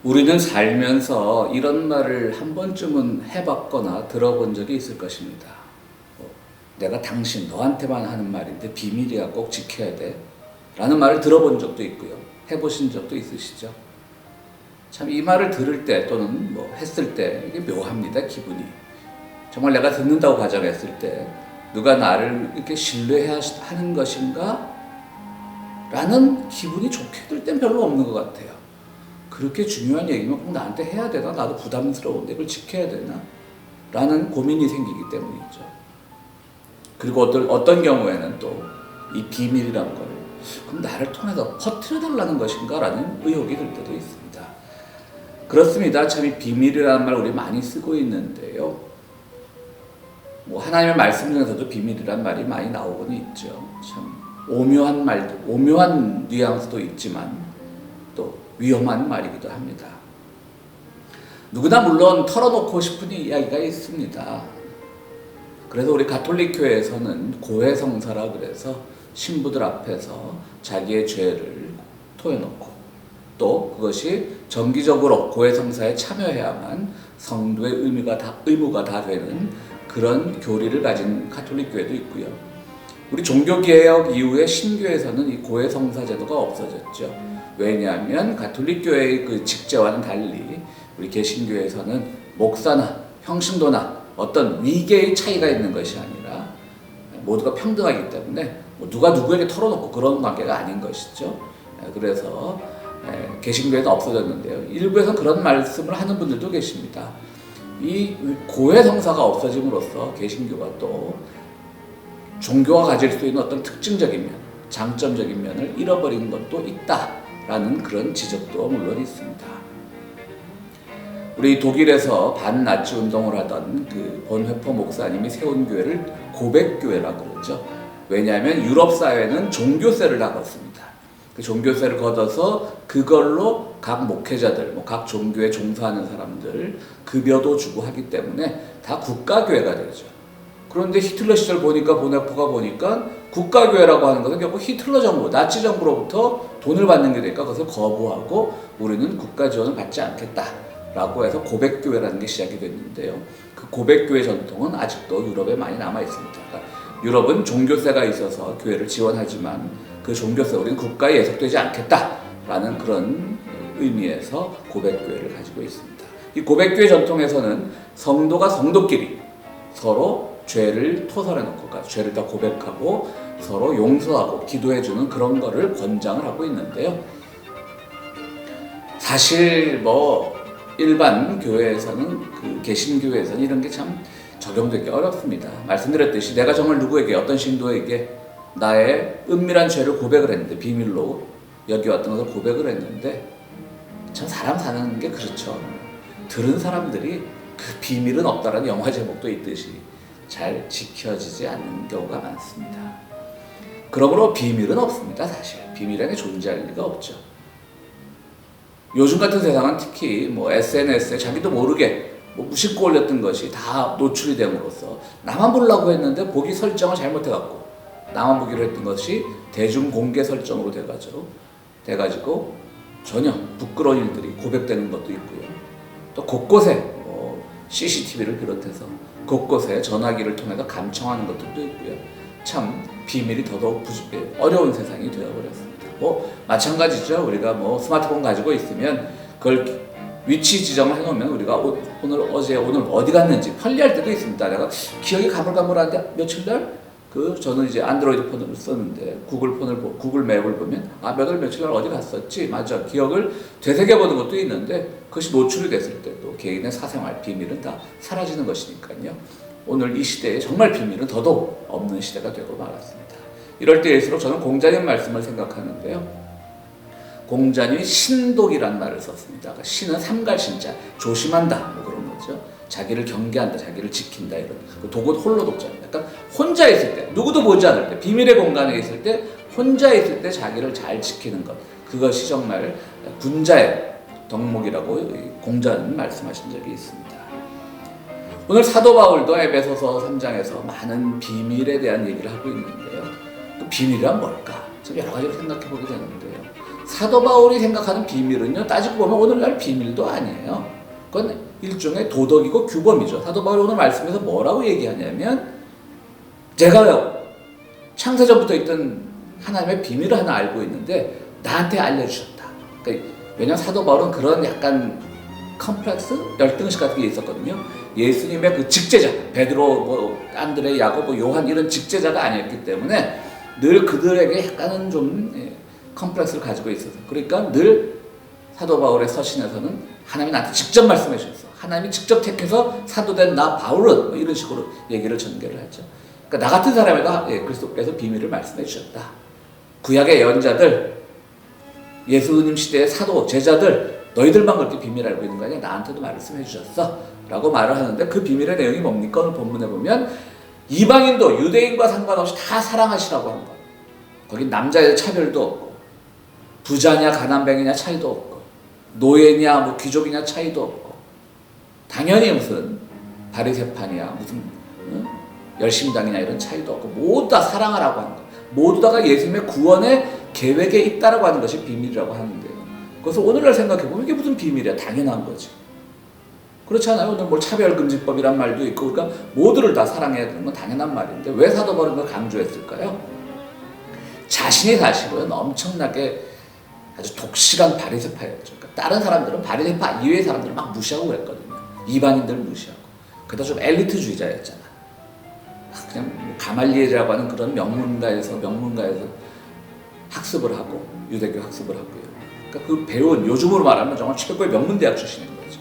우리는 살면서 이런 말을 한 번쯤은 해봤거나 들어본 적이 있을 것입니다. 내가 당신, 너한테만 하는 말인데 비밀이야, 꼭 지켜야 돼 라는 말을 들어본 적도 있고요. 해보신 적도 있으시죠? 참 이 말을 들을 때 또는 뭐 했을 때 이게 묘합니다, 기분이. 정말 내가 듣는다고 가정했을 때 누가 나를 이렇게 신뢰하는 것인가? 라는 기분이 좋게 들 땐 별로 없는 것 같아요. 그렇게 중요한 얘기면 꼭 나한테 해야 되나? 나도 부담스러운데 이걸 지켜야 되나? 라는 고민이 생기기 때문이죠. 그리고 어떤 경우에는 또 이 비밀이란 걸 그럼 나를 통해서 퍼뜨려달라는 것인가? 라는 의혹이 들 때도 있습니다. 그렇습니다. 참 이 비밀이라는 말 우리 많이 쓰고 있는데요. 뭐 하나님의 말씀 중에서도 비밀이란 말이 많이 나오고는 있죠. 참 오묘한 말도, 오묘한 뉘앙스도 있지만 또 위험한 말이기도 합니다. 누구나 물론 털어놓고 싶은 이야기가 있습니다. 그래서 우리 가톨릭 교회에서는 고해성사라 그래서 신부들 앞에서 자기의 죄를 토해놓고 또 그것이 정기적으로 고해성사에 참여해야만 성도의 의무가 다 되는 그런 교리를 가진 가톨릭 교회도 있고요. 우리 종교개혁 이후에 신교에서는 이 고해성사 제도가 없어졌죠. 왜냐하면 가톨릭 교회의 그 직제와는 달리 우리 개신교에서는 목사나 평신도나 어떤 위계의 차이가 있는 것이 아니라 모두가 평등하기 때문에 누가 누구에게 털어놓고 그런 관계가 아닌 것이죠. 그래서 개신교회는 없어졌는데요. 일부에서 그런 말씀을 하는 분들도 계십니다. 이 고해성사가 없어짐으로써 개신교가 또 종교가 가질 수 있는 어떤 특징적인 면, 장점적인 면을 잃어버린 것도 있다라는 그런 지적도 물론 있습니다. 우리 독일에서 반나치 운동을 하던 그 본회포 목사님이 세운 교회를 고백교회라고 그러죠. 왜냐하면 유럽 사회는 종교세를 다 걷습니다. 그 종교세를 걷어서 그걸로 각 목회자들, 각 종교에 종사하는 사람들 급여도 주고 하기 때문에 다 국가교회가 되죠. 그런데 히틀러 시절 보니까 보네포가 보니까 국가교회라고 하는 것은 결국 히틀러 정부, 나치 정부로부터 돈을 받는 게 되니까 그것을 거부하고 우리는 국가 지원을 받지 않겠다라고 해서 고백교회라는 게 시작이 됐는데요. 그 고백교회 전통은 아직도 유럽에 많이 남아 있습니다. 그러니까 유럽은 종교세가 있어서 교회를 지원하지만 그 종교세 우리는 국가에 예속되지 않겠다라는 그런 의미에서 고백교회를 가지고 있습니다. 이 고백교회 전통에서는 성도가 성도끼리 서로 죄를 토설해놓고, 그러니까 죄를 다 고백하고 서로 용서하고 기도해주는 그런 거를 권장을 하고 있는데요. 사실 일반 교회에서는 그 개신교회에서는 이런 게 참 적용되기 어렵습니다. 말씀드렸듯이 내가 정말 누구에게 어떤 신도에게 나의 은밀한 죄를 고백을 했는데 비밀로 여기왔던 것을 고백을 했는데 참 사람 사는 게 그렇죠. 들은 사람들이 그 비밀은 없다라는 영화 제목도 있듯이 잘 지켜지지 않는 경우가 많습니다. 그러므로 비밀은 없습니다. 사실 비밀이라는 게 존재할 리가 없죠. 요즘 같은 세상은 특히 SNS에 자기도 모르게 무심코 올렸던 것이 다 노출이 됨으로써 나만 보려고 했는데 보기 설정을 잘못해갖고 나만 보기로 했던 것이 대중공개 설정으로 돼가지고 전혀 부끄러운 일들이 고백되는 것도 있고요. 또 곳곳에 CCTV를 비롯해서 곳곳에 전화기를 통해서 감청하는 것들도 있고요. 참 비밀이 더더욱 어려운 세상이 되어버렸습니다. 마찬가지죠. 우리가 스마트폰 가지고 있으면 그걸 위치 지정을 해놓으면 우리가 오늘 어디 갔는지 편리할 때도 있습니다. 내가 기억이 가물가물한데 며칠날 저는 이제 안드로이드 폰을 썼는데 구글 맵을 보면 몇 월 며칠날 어디 갔었지? 맞아. 기억을 되새겨보는 것도 있는데 그것이 노출이 됐을 때 또 개인의 사생활 비밀은 다 사라지는 것이니까요. 오늘 이 시대에 정말 비밀은 더더욱 없는 시대가 되고 말았습니다. 이럴 때일수록 저는 공자님 말씀을 생각하는데요. 공자님이 신독이라는 말을 썼습니다. 그러니까 신은 삼갈신자, 조심한다 그런 거죠. 자기를 경계한다, 자기를 지킨다 이런. 독은 홀로 독자입니다. 그러니까 혼자 있을 때, 누구도 보지 않을 때, 비밀의 공간에 있을 때, 혼자 있을 때 자기를 잘 지키는 것. 그것이 정말 군자의 덕목이라고 공자는 말씀하신 적이 있습니다. 오늘 사도 바울도 에베소서 3장에서 많은 비밀에 대한 얘기를 하고 있는데요. 그 비밀이란 뭘까? 좀 여러 가지로 생각해 보게 되는데요. 사도 바울이 생각하는 비밀은요, 따지고 보면 오늘날 비밀도 아니에요. 그건 일종의 도덕이고 규범이죠. 사도 바울이 오늘 말씀에서 뭐라고 얘기하냐면, 제가요, 창세전부터 있던 하나님의 비밀을 하나 알고 있는데 나한테 알려주셨다. 그러니까 왜냐하면 사도 바울은 그런 약간 컴플렉스, 열등식 같은 게 있었거든요. 예수님의 그 직제자, 베드로, 안드레, 야고보, 요한 이런 직제자가 아니었기 때문에 늘 그들에게 약간은 좀 컴플렉스를 가지고 있어서, 그러니까 늘 사도 바울의 서신에서는 하나님이 나한테 직접 말씀해 주셨어. 하나님이 직접 택해서 사도된 나 바울은 뭐 이런 식으로 얘기를 전개를 하죠. 그러니까 나 같은 사람에게 그리스도께서 비밀을 말씀해 주셨다. 구약의 예언자들, 예수님 시대의 사도, 제자들, 너희들만 그렇게 비밀 알고 있는 거 아니야? 나한테도 말씀해 주셨어 라고 말을 하는데, 그 비밀의 내용이 뭡니까? 오늘 본문에 보면 이방인도 유대인과 상관없이 다 사랑하시라고 하는 거예요. 거긴 남자의 차별도 없고, 부자냐 가난뱅이냐 차이도 없고, 노예냐 뭐 귀족이냐 차이도 없고, 당연히 무슨 바리새파냐 무슨 열심당이냐 이런 차이도 없고, 모두 다 사랑하라고 하는 거예요. 모두 다가 예수님의 구원의 계획에 있다라고 하는 것이 비밀이라고 하는데요. 그래서 오늘날 생각해보면 이게 무슨 비밀이야? 당연한 거지. 그렇지 않아요? 오늘 뭐 차별금지법이란 말도 있고, 그러니까 모두를 다 사랑해야 되는 건 당연한 말인데 왜 사도 바울이 그걸 강조했을까요? 자신이 사실은 엄청나게 아주 독실한 바리새파였죠. 그러니까 다른 사람들은 바리새파 이외의 사람들을 막 무시하고 그랬거든요. 이방인들을 무시하고. 그러다 좀 엘리트주의자였잖아. 그냥 가말리엘이라고 하는 그런 명문가에서 학습을 하고, 유대교 학습을 하고요. 그러니까 그 배운, 요즘으로 말하면 정말 최고의 명문대학 출신인 거죠.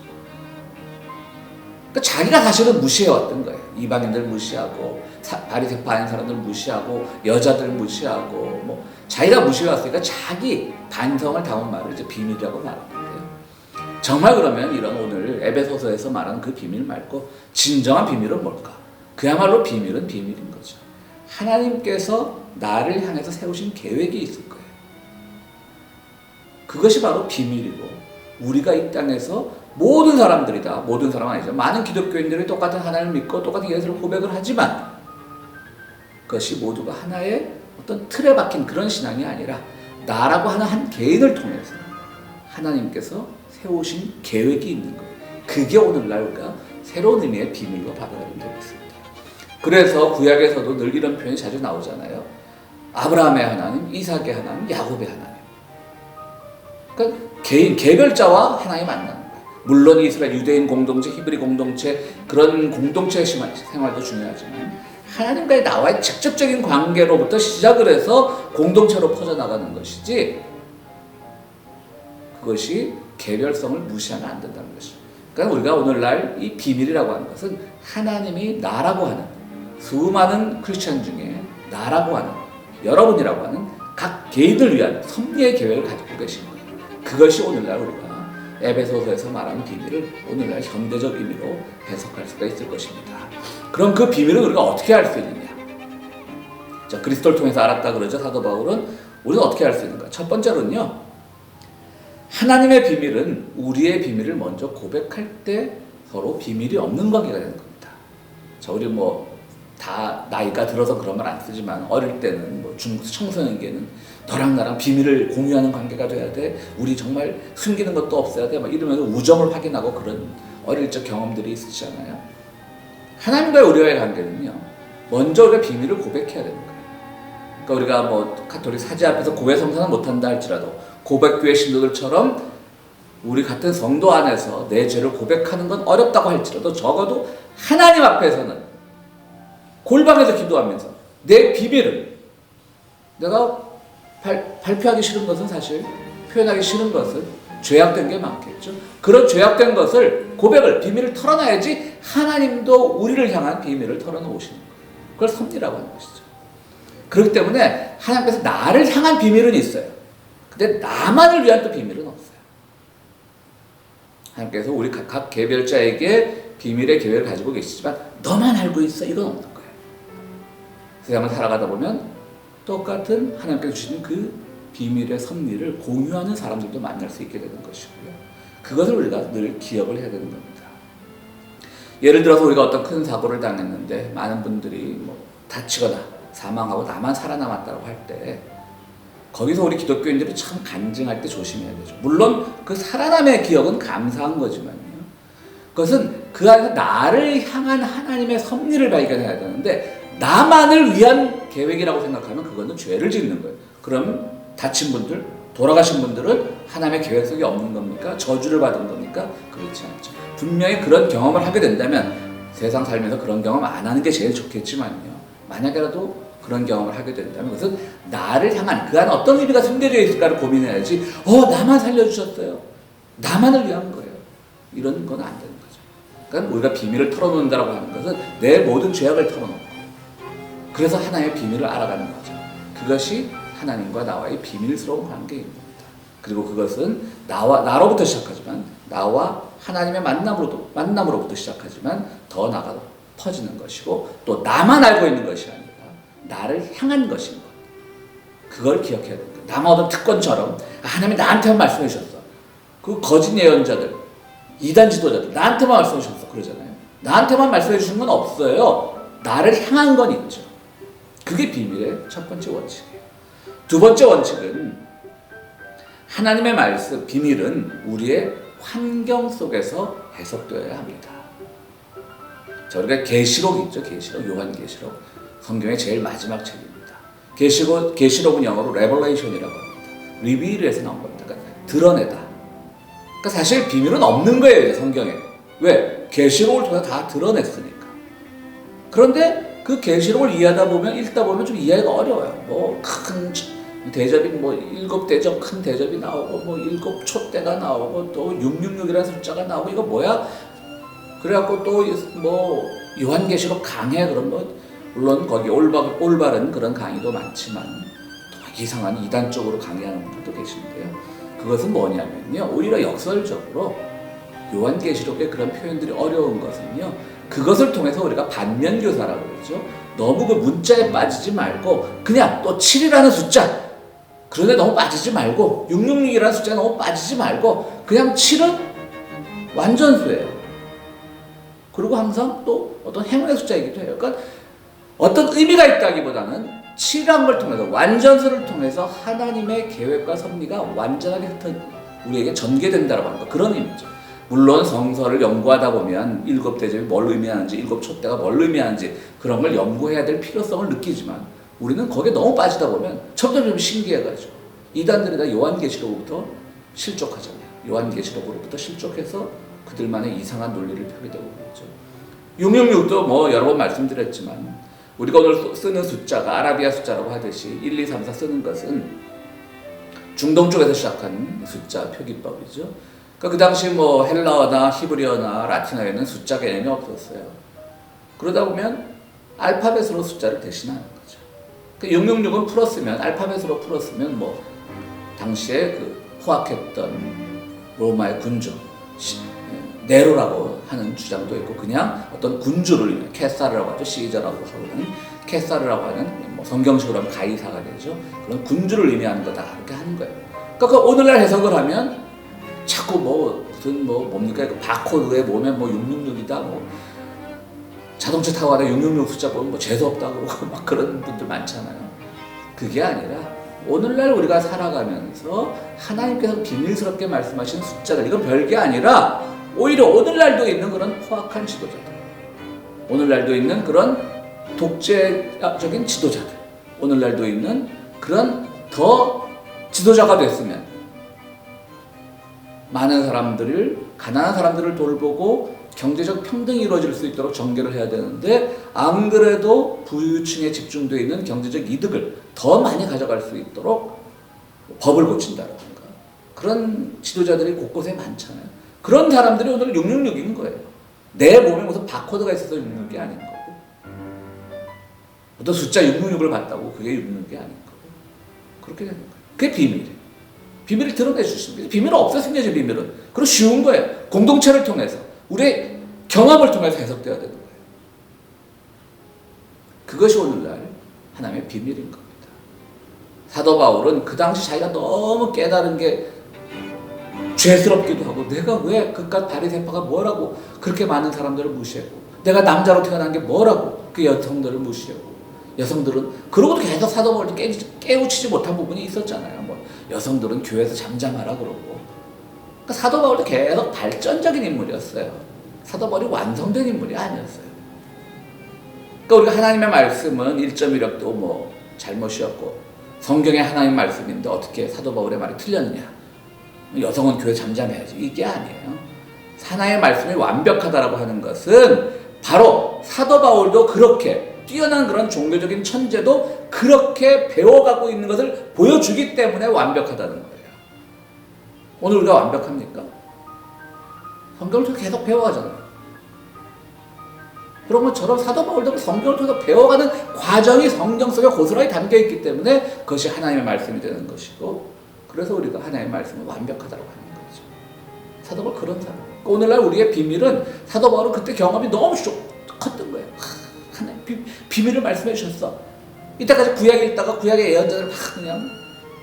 그러니까 자기가 사실은 무시해왔던 거예요. 이방인들 무시하고, 바리새파 아닌 사람들 무시하고, 여자들 무시하고, 뭐 자기가 무시해왔으니까 자기 반성을 담은 말을 이제 비밀이라고 말하는데요. 정말 그러면 이런 오늘 에베소서에서 말하는 그 비밀 말고 진정한 비밀은 뭘까? 그야말로 비밀은 비밀인 거죠. 하나님께서 나를 향해서 세우신 계획이 있을 거예요. 그것이 바로 비밀이고, 우리가 이 땅에서 모든 사람들이다, 모든 사람은 아니죠. 많은 기독교인들이 똑같은 하나님을 믿고 똑같은 예수를 고백을 하지만 그것이 모두가 하나의 어떤 틀에 박힌 그런 신앙이 아니라 나라고 하는 한 개인을 통해서 하나님께서 세우신 계획이 있는 거예요. 그게 오늘날 우리가 새로운 의미의 비밀로 받아들이면 되겠습니다. 그래서 구약에서도 늘 이런 표현이 자주 나오잖아요. 아브라함의 하나님, 이삭의 하나님, 야곱의 하나님. 그러니까 개별자와 하나님이 만나는 거예요. 물론 이스라엘 유대인 공동체, 히브리 공동체, 그런 공동체 생활도 중요하지만 하나님과의 나와의 직접적인 관계로부터 시작을 해서 공동체로 퍼져나가는 것이지, 그것이 개별성을 무시하면 안 된다는 것이죠. 그러니까 우리가 오늘날 이 비밀이라고 하는 것은 하나님이 나라고 하는, 수많은 크리스천 중에 나라고 하는, 여러분이라고 하는 각 개인을 위한 섭리의 계획을 가지고 계신 거예요. 그것이 오늘날 우리가 에베소서에서 말하는 비밀을 오늘날 현대적 의미로 해석할 수가 있을 것입니다. 그럼 그 비밀은 우리가 어떻게 알 수 있느냐? 자, 그리스도를 통해서 알았다 그러죠. 사도 바울은. 우리는 어떻게 알 수 있는가? 첫 번째로는요, 하나님의 비밀은 우리의 비밀을 먼저 고백할 때 서로 비밀이 없는 관계가 되는 겁니다. 자, 우리 다 나이가 들어서 그런 말 안 쓰지만 어릴 때는 청소년기에는 너랑 나랑 비밀을 공유하는 관계가 돼야 돼. 우리 정말 숨기는 것도 없어야 돼. 막 이러면서 우정을 확인하고 그런 어릴 적 경험들이 있으시잖아요. 하나님과의 우리와의 관계는요, 먼저 우리가 비밀을 고백해야 되는 거예요. 그러니까 우리가 가톨릭 사제 앞에서 고해 성사는 못한다 할지라도 고백교회 신도들처럼 우리 같은 성도 안에서 내 죄를 고백하는 건 어렵다고 할지라도 적어도 하나님 앞에서는 골방에서 기도하면서 내 비밀을, 내가 발표하기 싫은 것은, 사실 표현하기 싫은 것은 죄악된 게 많겠죠. 그런 죄악된 것을, 고백을, 비밀을 털어놔야지 하나님도 우리를 향한 비밀을 털어놓으시는 거예요. 그걸 섭리라고 하는 것이죠. 그렇기 때문에 하나님께서 나를 향한 비밀은 있어요. 근데 나만을 위한 또 비밀은 없어요. 하나님께서 우리 각 개별자에게 비밀의 계획을 가지고 계시지만 너만 알고 있어, 이건 없는 거예요. 세상을 살아가다 보면 똑같은 하나님께서 주시는 그 비밀의 섭리를 공유하는 사람들도 만날 수 있게 되는 것이고요. 그것을 우리가 늘 기억을 해야 되는 겁니다. 예를 들어서 우리가 어떤 큰 사고를 당했는데 많은 분들이 다치거나 사망하고 나만 살아남았다고 할 때 거기서 우리 기독교인들이 참 간증할 때 조심해야 되죠. 물론 그 살아남의 기억은 감사한 거지만요. 그것은 그 안에서 나를 향한 하나님의 섭리를 발견해야 되는데 나만을 위한 계획이라고 생각하면 그거는 죄를 짓는 거예요. 그럼 다친 분들, 돌아가신 분들은 하나님의 계획 속에 없는 겁니까? 저주를 받은 겁니까? 그렇지 않죠. 분명히 그런 경험을 하게 된다면 세상 살면서 그런 경험 안 하는 게 제일 좋겠지만요. 만약에라도 그런 경험을 하게 된다면 그것은 나를 향한 그 안에 어떤 의미가 숨겨져 있을까를 고민해야지 나만 살려주셨어요. 나만을 위한 거예요. 이런 건 안 되는 거죠. 그러니까 우리가 비밀을 털어놓는다고 하는 것은 내 모든 죄악을 털어놓고 그래서 하나님의 비밀을 알아가는 거죠. 그것이 하나님과 나와의 비밀스러운 관계인 겁니다. 그리고 그것은 나로부터 시작하지만 나와 하나님의 만남으로부터 시작하지만 더 나아가 퍼지는 것이고 또 나만 알고 있는 것이 아니라 나를 향한 것인 것. 그걸 기억해야 됩니다. 나만 어떤 특권처럼 하나님이 나한테만 말씀해 주셨어. 그 거짓 예언자들, 이단 지도자들 나한테만 말씀해 주셨어 그러잖아요. 나한테만 말씀해 주신 건 없어요. 나를 향한 건 있죠. 그게 비밀의 첫 번째 원칙이에요. 두 번째 원칙은 하나님의 말씀, 비밀은 우리의 환경 속에서 해석되어야 합니다. 자, 우리가 계시록 있죠. 계시록, 요한계시록. 성경의 제일 마지막 책입니다. 계시록은 영어로 revelation이라고 합니다. reveal에서 나온 겁니다. 그러니까 드러내다. 그러니까 사실 비밀은 없는 거예요, 성경에. 왜? 계시록을 통해서 다 드러냈으니까. 그런데 그 계시록을 읽다 보면 좀 이해가 어려워요. 뭐 큰 대접이 뭐 7대접 큰 대접이 나오고 뭐 7 촛대가 나오고 또 666이라는 숫자가 나오고 이거 뭐야? 그래갖고 또 뭐 요한계시록 강해 그런 뭐 물론 거기 올바른 그런 강의도 많지만 또 이상한 이단 쪽으로 강의하는 분들도 계신데요. 그것은 뭐냐면요. 오히려 역설적으로 요한계시록의 그런 표현들이 어려운 것은요. 그것을 통해서 우리가 반면교사라고 그러죠. 너무 그 문자에 빠지지 말고 그냥 또 7이라는 숫자 그런데 너무 빠지지 말고 666이라는 숫자에 너무 빠지지 말고 그냥 7은 완전수예요. 그리고 항상 또 어떤 행운의 숫자이기도 해요. 그러니까 어떤 의미가 있다기보다는 7이라는 걸 통해서 완전수를 통해서 하나님의 계획과 섭리가 완전하게 우리에게 전개된다고 하는 거 그런 의미죠. 물론 성서를 연구하다 보면 7대접이 뭘 의미하는지 7 촛대가 뭘 의미하는지 그런 걸 연구해야 될 필요성을 느끼지만 우리는 거기에 너무 빠지다 보면 점점 신기해가지고 이단들이 다 요한계시록으로부터 실족하잖아요. 요한계시록으로부터 실족해서 그들만의 이상한 논리를 펴게 되고 그러죠. 666도 뭐 여러 번 말씀드렸지만 우리가 오늘 쓰는 숫자가 아라비아 숫자라고 하듯이 1, 2, 3, 4 쓰는 것은 중동 쪽에서 시작한 숫자 표기법이죠. 그러니까 그 당시 뭐 헬라어나 히브리어나 라틴어에는 숫자 개념이 없었어요. 그러다 보면 알파벳으로 숫자를 대신하는 거죠. 그러니까 666은 풀었으면 알파벳으로 풀었으면 뭐 당시에 그 포악했던 로마의 군주 네로라고 하는 주장도 있고 그냥 어떤 군주를 케사르라고 하죠. 시저라고 하는 케사르라고 하는 뭐 성경식으로 하면 가이사가 되죠. 그런 군주를 의미하는 거다 이렇게 하는 거예요. 그러니까 오늘날 해석을 하면 자꾸 뭐 무슨 뭐 뭡니까 그 바코드에 보면 뭐 666이다 뭐 자동차 타고 가다 666 숫자 보면 뭐 재수 없다 그러고 막 그런 분들 많잖아요. 그게 아니라 오늘날 우리가 살아가면서 하나님께서 비밀스럽게 말씀하신 숫자들 이건 별게 아니라 오히려 오늘날도 있는 그런 포악한 지도자들, 오늘날도 있는 그런 독재적인 지도자들, 오늘날도 있는 그런 더 지도자가 됐으면 많은 사람들을 가난한 사람들을 돌보고 경제적 평등이 이루어질 수 있도록 전개를 해야 되는데 안 그래도 부유층에 집중되어 있는 경제적 이득을 더 많이 가져갈 수 있도록 법을 고친다라든가 그런 지도자들이 곳곳에 많잖아요. 그런 사람들이 오늘 666인 거예요. 내 몸에 무슨 바코드가 있어서 666이 아닌 거고 어떤 숫자 666을 봤다고 그게 666이 아닌 거고 그렇게 되는 거예요. 그게 비밀이에요. 비밀을 드러내 주십니다. 비밀은 없어 생겨진 비밀은. 그리고 쉬운 거예요. 공동체를 통해서 우리의 경험을 통해서 해석되어야 되는 거예요. 그것이 오늘날 하나님의 비밀인 겁니다. 사도 바울은 그 당시 자기가 너무 깨달은 게 죄스럽기도 하고 내가 왜 그깟 바리새파가 뭐라고 그렇게 많은 사람들을 무시하고 내가 남자로 태어난 게 뭐라고 그 여성들을 무시하고 여성들은 그러고도 계속 사도 바울도 깨우치지 못한 부분이 있었잖아요. 뭐 여성들은 교회에서 잠잠하라 그러고. 그러니까 사도 바울도 계속 발전적인 인물이었어요. 사도 바울이 완성된 인물이 아니었어요. 그러니까 우리가 하나님의 말씀은 1.1력도 뭐 잘못이었고 성경의 하나님 말씀인데 어떻게 사도 바울의 말이 틀렸느냐. 여성은 교회 잠잠해야지. 이게 아니에요. 하나님의 말씀이 완벽하다라고 하는 것은 바로 사도 바울도 그렇게 뛰어난 그런 종교적인 천재도 그렇게 배워가고 있는 것을 보여주기 때문에 완벽하다는 거예요. 오늘 우리가 완벽합니까? 성경을 통해서 계속 배워가잖아요. 그런 것처럼 사도 바울도 성경을 통해서 배워가는 과정이 성경 속에 고스란히 담겨있기 때문에 그것이 하나님의 말씀이 되는 것이고, 그래서 우리가 하나님의 말씀은 완벽하다고 하는 거죠. 사도 바울 그런 사람. 그러니까 오늘날 우리의 비밀은 사도 바울은 그때 경험이 너무 컸던 거예요. 하나님 비밀을 말씀해 주셨어. 이때까지 구약에 있다가 구약의 예언자들 막 그냥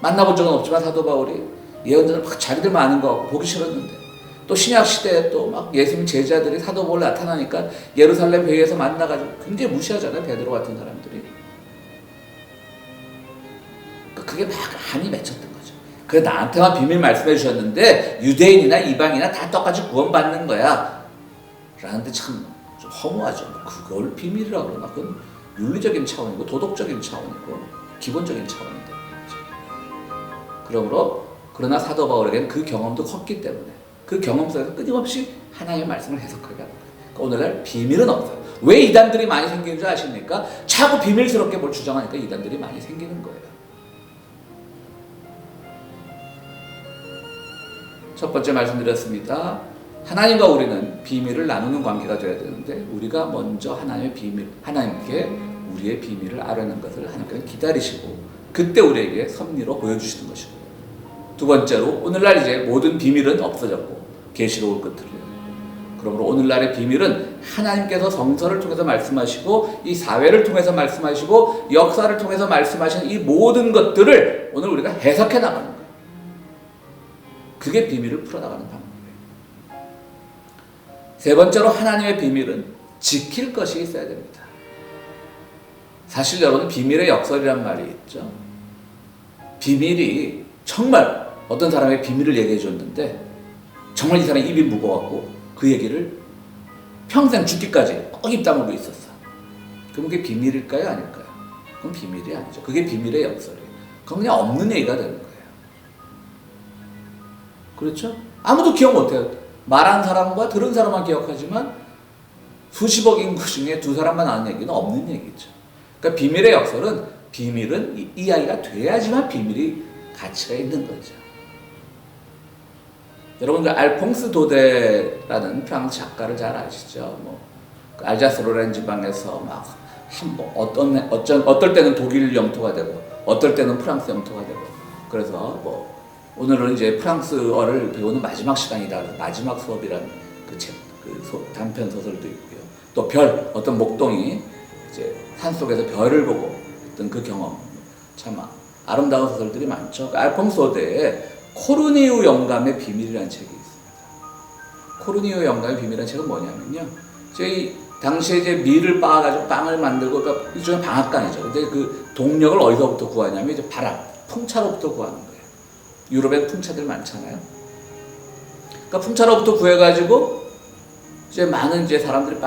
만나본 적은 없지만 사도 바울이 예언자들 막 자기들 많은 거 보기 싫었는데, 또 신약 시대에 또 막 예수님 제자들이 사도 바울 나타나니까 예루살렘 회의에서 만나가지고 굉장히 무시하잖아요. 베드로 같은 사람들이. 그게 막 한이 맺혔던 거죠. 그래 나한테만 비밀 말씀해 주셨는데 유대인이나 이방이나 다 똑같이 구원받는 거야 라는데 참 좀 허무하죠. 그걸 비밀이라고 그러나 그건 윤리적인 차원이고 도덕적인 차원이고 기본적인 차원인데. 그러나 사도 바울에게는 그 경험도 컸기 때문에 그 경험 속에서 끊임없이 하나님의 말씀을 해석하게 합니다. 그러니까 오늘날 비밀은 없어요. 왜 이단들이 많이 생기는 줄 아십니까? 자꾸 비밀스럽게 뭘 주장하니까 이단들이 많이 생기는 거예요. 첫 번째 말씀드렸습니다. 하나님과 우리는 비밀을 나누는 관계가 되어야 되는데 우리가 먼저 하나님께 우리의 비밀을 알아내는 것을 하나님께서 기다리시고 그때 우리에게 섭리로 보여주시는 것이고, 두 번째로 오늘날 이제 모든 비밀은 없어졌고 계시로 올 것들이에요. 그러므로 오늘날의 비밀은 하나님께서 성서를 통해서 말씀하시고 이 사회를 통해서 말씀하시고 역사를 통해서 말씀하시는 이 모든 것들을 오늘 우리가 해석해 나가는 거예요. 그게 비밀을 풀어나가는 방법이에요. 세 번째로 하나님의 비밀은 지킬 것이 있어야 됩니다. 사실 여러분 비밀의 역설이란 말이 있죠. 비밀이 정말 어떤 사람의 비밀을 얘기해 줬는데 정말 이 사람이 입이 무거워갖고 그 얘기를 평생 죽기까지 꼭 입 다물고 있었어. 그럼 그게 비밀일까요? 아닐까요? 그건 비밀이 아니죠. 그게 비밀의 역설이에요. 그건 그냥 없는 얘기가 되는 거예요. 그렇죠? 아무도 기억 못해요. 말한 사람과 들은 사람만 기억하지만 수십억 인구 중에 두 사람만 아는 얘기는 없는 얘기죠. 그러니까 비밀의 역설은 비밀은 이야기가 돼야지만 비밀이 가치가 있는 거죠. 여러분 그 알퐁스 도데라는 프랑스 작가를 잘 아시죠? 그 알자스 로렌 지방에서 막 어떨 때는 독일 영토가 되고 어떨 때는 프랑스 영토가 되고, 그래서 오늘은 이제 프랑스어를 배우는 마지막 시간이다. 마지막 수업이란 단편 소설도 있고요. 또 어떤 목동이 이제 산 속에서 별을 보고 했던 그 경험, 참 아름다운 소설들이 많죠. 알퐁스 도데의 코르니유 영감의 비밀이라는 책이 있습니다. 코르니유 영감의 비밀이라는 책은 뭐냐면요, 저희 당시에 이제 밀을 빻아가지고 빵을 만들고, 그러니까 일종의 방앗간이죠. 근데 그 동력을 어디서부터 구하냐면 이제 바람, 풍차로부터 구하는 거예요. 유럽에 풍차들 많잖아요. 그러니까 풍차로부터 구해가지고 이제 많은 이제 사람들이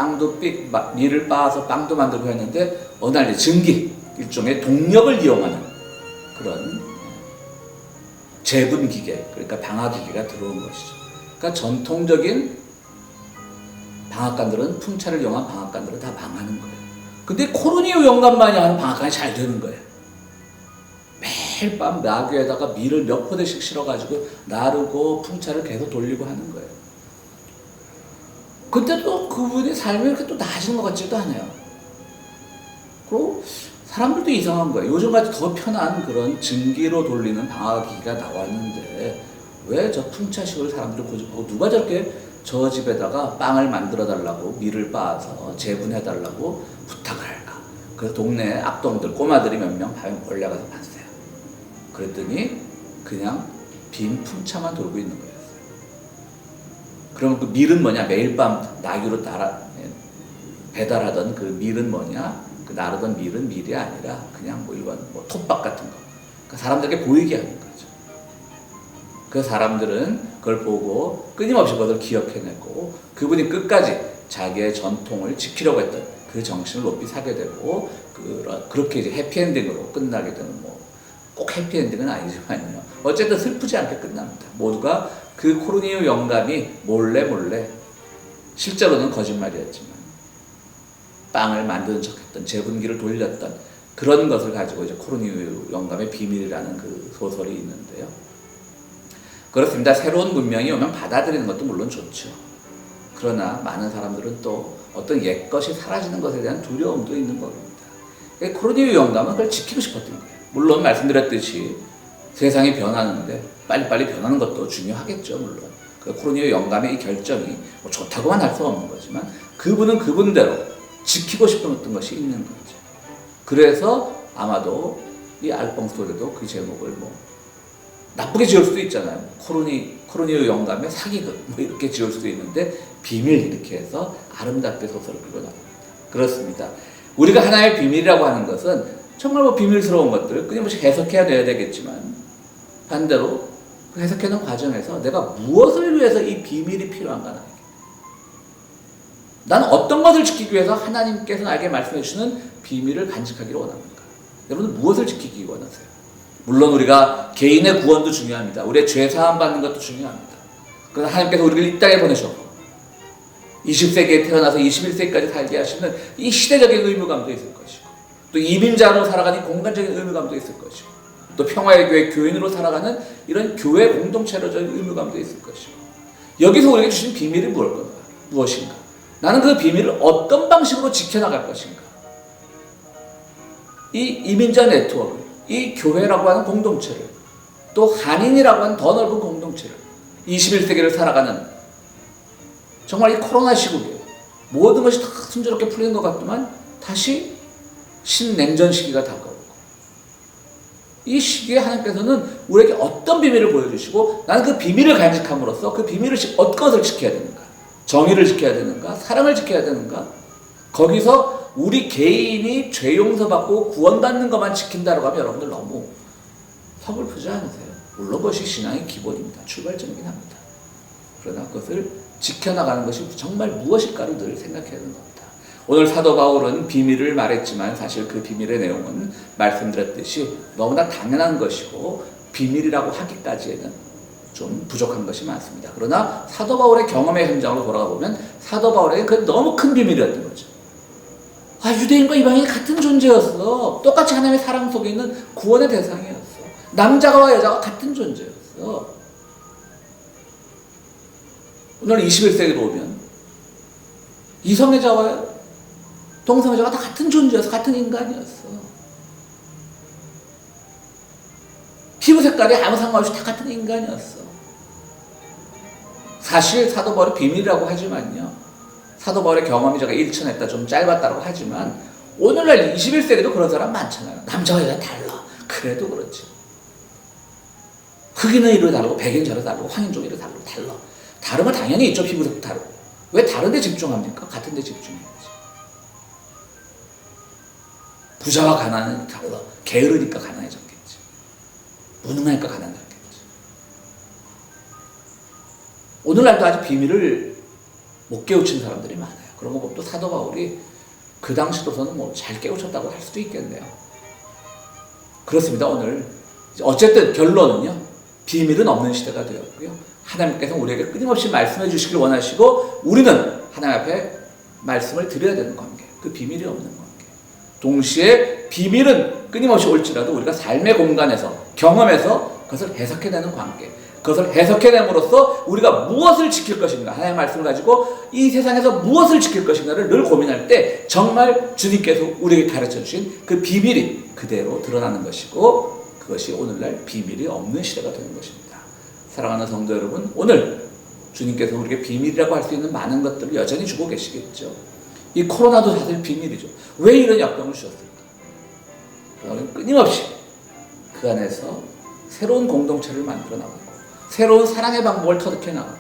밀을 빻아서 빵도 만들고 했는데 어느 날 이제 증기, 일종의 동력을 이용하는 그런 제분 기계, 그러니까 방화기계가 들어온 것이죠. 그러니까 전통적인 방앗간들은 풍차를 이용한 방앗간들은 다 망하는 거예요. 근데 코르니유 영감만이 하는 방앗간이 잘 되는 거예요. 매일 밤 나귀에다가 밀을 몇 포대씩 실어가지고 나르고 풍차를 계속 돌리고 하는 거예요. 근데 또 그분의 삶이 이렇게 또 나아지는 것 같지도 않아요. 그리고 사람들도 이상한 거예요. 요즘같이 더 편한 그런 증기로 돌리는 방화기가 나왔는데 왜 저 풍차식을 사람들이 고집하고 누가 저렇게 저 집에다가 빵을 만들어 달라고 밀을 빻아서 재분해 달라고 부탁을 할까. 그래서 동네 악동들 꼬마들이 몇 명 밤에 몰래 가서 봤어요. 그랬더니 그냥 빈 풍차만 돌고 있는 거였어요. 그럼 그 밀은 뭐냐? 매일 밤 나귀로 배달하던 그 밀은 뭐냐? 그 그 나르던 밀은 밀이 아니라 그냥 뭐 일반 뭐 톱밥 같은 거. 그러니까 사람들에게 보이게 하는 거죠. 그 사람들은 그걸 보고 끊임없이 그것을 기억해내고 그분이 끝까지 자기의 전통을 지키려고 했던 그 정신을 높이 사게 되고 그렇게 이제 해피엔딩으로 끝나게 되는 뭐 꼭 해피엔딩은 아니지만요. 어쨌든 슬프지 않게 끝납니다. 모두가 그 코로니우 영감이 몰래 실제로는 거짓말이었지만 빵을 만드는 척했던 제분기를 돌렸던 그런 것을 가지고 이제 코로니우 영감의 비밀이라는 그 소설이 있는데요. 그렇습니다. 새로운 문명이 오면 받아들이는 것도 물론 좋죠. 그러나 많은 사람들은 또 어떤 옛것이 사라지는 것에 대한 두려움도 있는 겁니다. 코로니우 영감은 그걸 지키고 싶었던 거예요. 물론 말씀드렸듯이 세상이 변하는데 빨리빨리 변하는 것도 중요하겠죠. 물론 코로니우 영감의 이 결정이 뭐 좋다고만 할 수 없는 거지만 그분은 그분대로 지키고 싶은 것이 있는 거죠. 그래서 아마도 이 알뽕스토리도 그 제목을 뭐 나쁘게 지을 수도 있잖아요. 코로니우 영감의 사기극 뭐 이렇게 지을 수도 있는데 비밀 이렇게 해서 아름답게 소설을 끌고 나옵니다. 그렇습니다. 우리가 하나의 비밀이라고 하는 것은 정말 뭐 비밀스러운 것들 끊임없이 해석해야 되겠지만 반대로 그 해석하는 과정에서 내가 무엇을 위해서 이 비밀이 필요한가 나에게. 나는 어떤 것을 지키기 위해서 하나님께서 나에게 말씀해 주시는 비밀을 간직하기를 원합니까? 여러분은 무엇을 지키기 원하세요? 물론 우리가 개인의 구원도 중요합니다. 우리의 죄 사함 받는 것도 중요합니다. 그러나 하나님께서 우리를 이 땅에 보내셨고 20세기에 태어나서 21세기까지 살게 하시는 이 시대적인 의무감도 있을 것이고 또 이민자로 살아가는 공간적인 의무감도 있을 것이고 또 평화의 교회 교인으로 살아가는 이런 교회 공동체로적인 의무감도 있을 것이고 여기서 우리에게 주신 비밀이 무엇인가? 나는 그 비밀을 어떤 방식으로 지켜나갈 것인가? 이 이민자 네트워크, 이 교회라고 하는 공동체를 또 한인이라고 하는 더 넓은 공동체를 21세기를 살아가는 정말 이 코로나 시국에 모든 것이 다 순조롭게 풀리는 것 같지만 다시 신냉전 시기가 다가오고 이 시기에 하나님께서는 우리에게 어떤 비밀을 보여주시고 나는 그 비밀을 간직함으로써 그 비밀을 어떤 것을 지켜야 되는가? 정의를 지켜야 되는가? 사랑을 지켜야 되는가? 거기서 우리 개인이 죄 용서받고 구원받는 것만 지킨다고 하면 여러분들 너무 서글프지 않으세요? 물론 그것이 신앙의 기본입니다. 출발점이긴 합니다. 그러나 그것을 지켜나가는 것이 정말 무엇일까를 늘 생각해야 되는 겁니다. 오늘 사도 바울은 비밀을 말했지만 사실 그 비밀의 내용은 말씀드렸듯이 너무나 당연한 것이고 비밀이라고 하기까지에는 좀 부족한 것이 많습니다. 그러나 사도 바울의 경험의 현장으로 돌아가 보면 사도 바울에게 그 너무 큰 비밀이었던 거죠. 유대인과 이방인이 같은 존재였어. 똑같이 하나님의 사랑 속에 있는 구원의 대상이었어. 남자와 여자가 같은 존재였어. 오늘 21세기로 오면 이성애자와 동성애자가 다 같은 존재였어. 같은 인간이었어. 피부 색깔이 아무 상관없이 다 같은 인간이었어. 사실 사도 바울의 비밀이라고 하지만요. 사도 바울의 경험이 제가 일천했다 좀 짧았다고 하지만 오늘날 21세기도 그런 사람 많잖아요. 남자와 여자는 달라. 그래도 그렇지. 흑인은 이로 다르고 백인 저로 다르고 황인종 이로 다르고 달라. 다른 건 당연히 있죠. 피부색도 다르고. 왜 다른 데 집중합니까? 같은 데 집중해야지. 부자와 가난은 달라. 게으르니까 가난해졌겠지. 무능하니까 가난해졌겠지. 오늘날도 아직 비밀을 못 깨우친 사람들이 많아요. 그런 거 보면 또 사도 바울이 그 당시로서는 뭐 잘 깨우쳤다고 할 수도 있겠네요. 그렇습니다. 오늘 어쨌든 결론은요. 비밀은 없는 시대가 되었고요. 하나님께서 우리에게 끊임없이 말씀해 주시길 원하시고 우리는 하나님 앞에 말씀을 드려야 되는 관계. 그 비밀이 없는 관계. 동시에 비밀은 끊임없이 올지라도 우리가 삶의 공간에서 경험해서 그것을 해석해내는 관계. 그것을 해석해냄으로써 우리가 무엇을 지킬 것인가 하나님의 말씀을 가지고 이 세상에서 무엇을 지킬 것인가를 늘 고민할 때 정말 주님께서 우리에게 가르쳐 주신 그 비밀이 그대로 드러나는 것이고 그것이 오늘날 비밀이 없는 시대가 되는 것입니다. 사랑하는 성도 여러분, 오늘 주님께서 우리에게 비밀이라고 할 수 있는 많은 것들을 여전히 주고 계시겠죠. 이 코로나도 사실 비밀이죠. 왜 이런 역병을 주셨을까? 우리는 끊임없이 그 안에서 새로운 공동체를 만들어 나가고 새로운 사랑의 방법을 터득해 나가고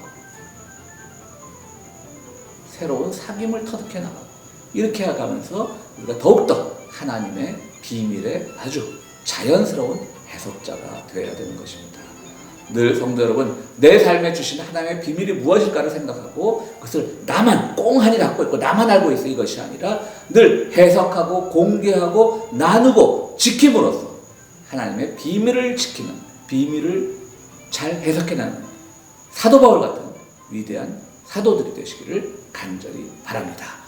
새로운 사귐을 터득해 나가고 이렇게 해가면서 우리가 더욱더 하나님의 비밀의 아주 자연스러운 해석자가 되어야 되는 것입니다. 늘 성도 여러분, 내 삶에 주신 하나님의 비밀이 무엇일까를 생각하고 그것을 나만 꽁하니 갖고 있고 나만 알고 있어 이것이 아니라 늘 해석하고 공개하고 나누고 지킴으로써 하나님의 비밀을 지키는, 비밀을 잘 해석해내는 사도 바울 같은 위대한 사도들이 되시기를 간절히 바랍니다.